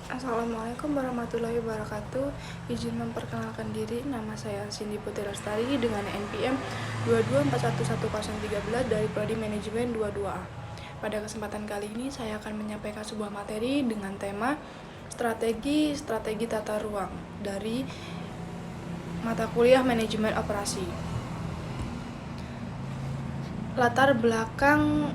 Assalamualaikum warahmatullahi wabarakatuh. Izin memperkenalkan diri, nama saya Cindy Putri Lestari dengan NPM 2241113 dari Prodi Manajemen 22A. Pada kesempatan kali ini saya akan menyampaikan sebuah materi dengan tema strategi tata ruang dari mata kuliah Manajemen Operasi. Latar belakang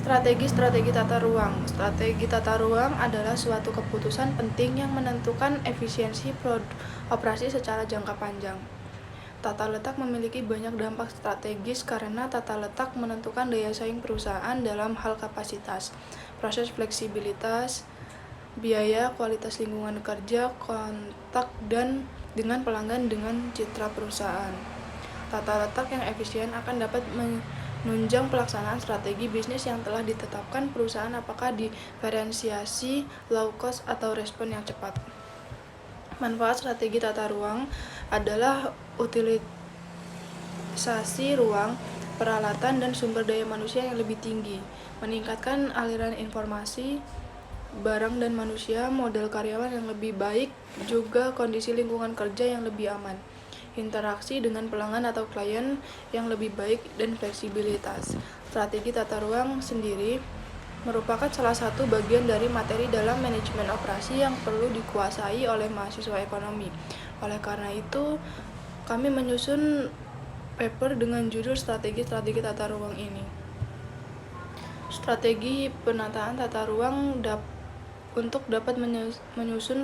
strategi tata ruang. Strategi tata ruang adalah suatu keputusan penting yang menentukan efisiensi operasi secara jangka panjang. Tata letak memiliki banyak dampak strategis karena tata letak menentukan daya saing perusahaan dalam hal kapasitas, proses fleksibilitas, biaya, kualitas lingkungan kerja, kontak dan dengan pelanggan dengan citra perusahaan. Tata letak yang efisien akan dapat menunjang pelaksanaan strategi bisnis yang telah ditetapkan perusahaan, apakah diferensiasi, low cost, atau respon yang cepat. Manfaat strategi tata ruang adalah utilisasi ruang, peralatan, dan sumber daya manusia yang lebih tinggi, meningkatkan aliran informasi, barang dan manusia, modal karyawan yang lebih baik, juga kondisi lingkungan kerja yang lebih aman, interaksi dengan pelanggan atau klien yang lebih baik, dan fleksibilitas. Strategi tata ruang sendiri merupakan salah satu bagian dari materi dalam manajemen operasi yang perlu dikuasai oleh mahasiswa ekonomi. Oleh karena itu, kami menyusun paper dengan judul strategi tata ruang ini. Strategi penataan tata ruang untuk dapat menyusun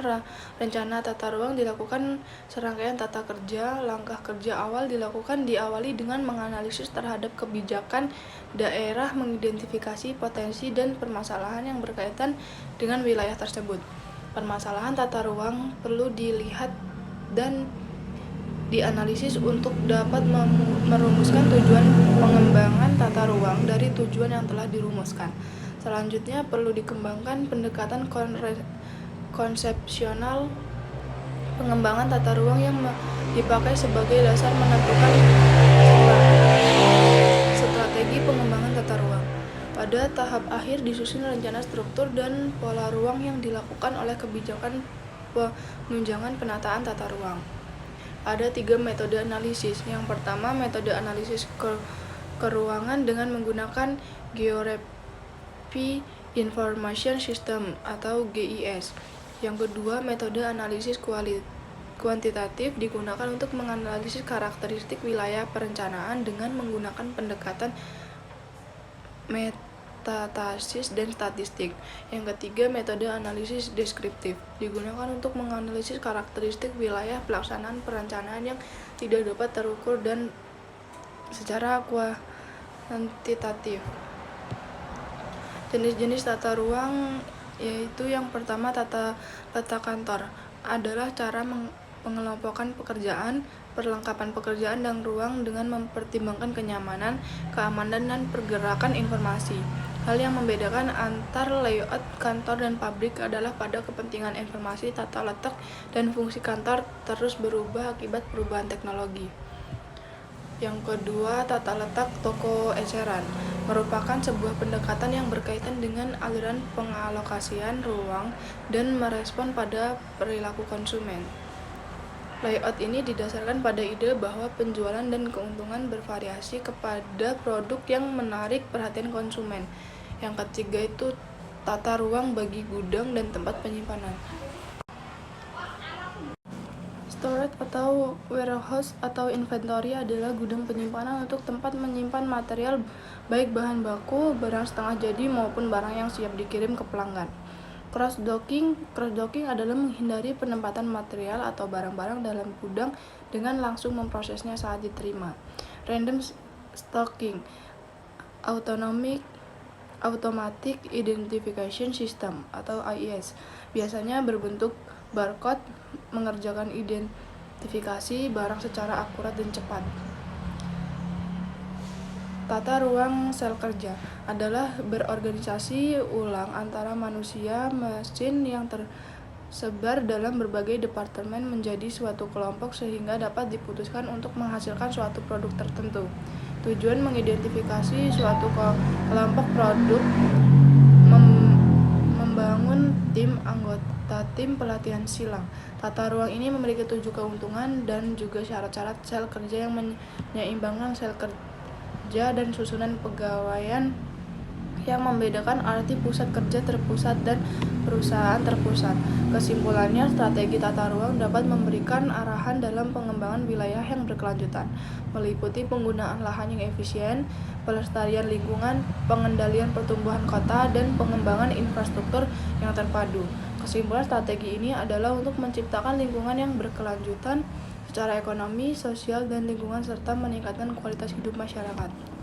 rencana tata ruang dilakukan serangkaian tata kerja. Langkah kerja awal diawali dengan menganalisis terhadap kebijakan daerah, mengidentifikasi potensi dan permasalahan yang berkaitan dengan wilayah tersebut. Permasalahan tata ruang perlu dilihat dan dianalisis untuk dapat merumuskan tujuan pengembangan tata ruang dari tujuan yang telah dirumuskan. Selanjutnya perlu dikembangkan pendekatan konsepsional pengembangan tata ruang yang dipakai sebagai dasar menentukan strategi pengembangan tata ruang. Pada tahap akhir disusun rencana struktur dan pola ruang yang dilakukan oleh kebijakan penunjangan penataan tata ruang. Ada 3 metode analisis. Yang pertama, metode analisis keruangan dengan menggunakan Geography Information System atau GIS. Yang kedua, metode analisis kuantitatif digunakan untuk menganalisis karakteristik wilayah perencanaan dengan menggunakan pendekatan metatasis dan statistik. Yang ketiga, metode analisis deskriptif digunakan untuk menganalisis karakteristik wilayah pelaksanaan perencanaan yang tidak dapat terukur dan secara kuantitatif. Jenis-jenis tata ruang yaitu yang pertama, tata letak kantor adalah cara pengelompokan pekerjaan, perlengkapan pekerjaan dan ruang dengan mempertimbangkan kenyamanan, keamanan, dan pergerakan informasi. Hal yang membedakan antar layout kantor dan pabrik adalah pada kepentingan informasi. Tata letak dan fungsi kantor terus berubah akibat perubahan teknologi. Yang kedua, tata letak toko eceran merupakan sebuah pendekatan yang berkaitan dengan aliran pengalokasian ruang dan merespon pada perilaku konsumen. Layout ini didasarkan pada ide bahwa penjualan dan keuntungan bervariasi kepada produk yang menarik perhatian konsumen. Yang ketiga itu tata ruang bagi gudang dan tempat penyimpanan. Storage atau warehouse atau inventory adalah gudang penyimpanan untuk tempat menyimpan material, baik bahan baku, barang setengah jadi maupun barang yang siap dikirim ke pelanggan. Cross-docking adalah menghindari penempatan material atau barang-barang dalam gudang dengan langsung memprosesnya saat diterima. Random stocking, Automatic Identification System atau AIS, biasanya berbentuk barcode, mengerjakan identifikasi barang secara akurat dan cepat. Tata ruang sel kerja adalah berorganisasi ulang antara manusia mesin yang tersebar dalam berbagai departemen menjadi suatu kelompok sehingga dapat diputuskan untuk menghasilkan suatu produk tertentu. Tujuan mengidentifikasi suatu kelompok produk, membangun membangun tim anggota tim pelatihan silang. Tata ruang ini memiliki 7 keuntungan dan juga syarat-syarat sel kerja yang menyeimbangkan sel kerja dan susunan pegawaian yang membedakan arti pusat kerja terpusat dan perusahaan terpusat. Kesimpulannya, strategi tata ruang dapat memberikan arahan dalam pengembangan wilayah yang berkelanjutan, meliputi penggunaan lahan yang efisien, pelestarian lingkungan, pengendalian pertumbuhan kota, dan pengembangan infrastruktur yang terpadu. Kesimpulan strategi ini adalah untuk menciptakan lingkungan yang berkelanjutan secara ekonomi, sosial, dan lingkungan serta meningkatkan kualitas hidup masyarakat.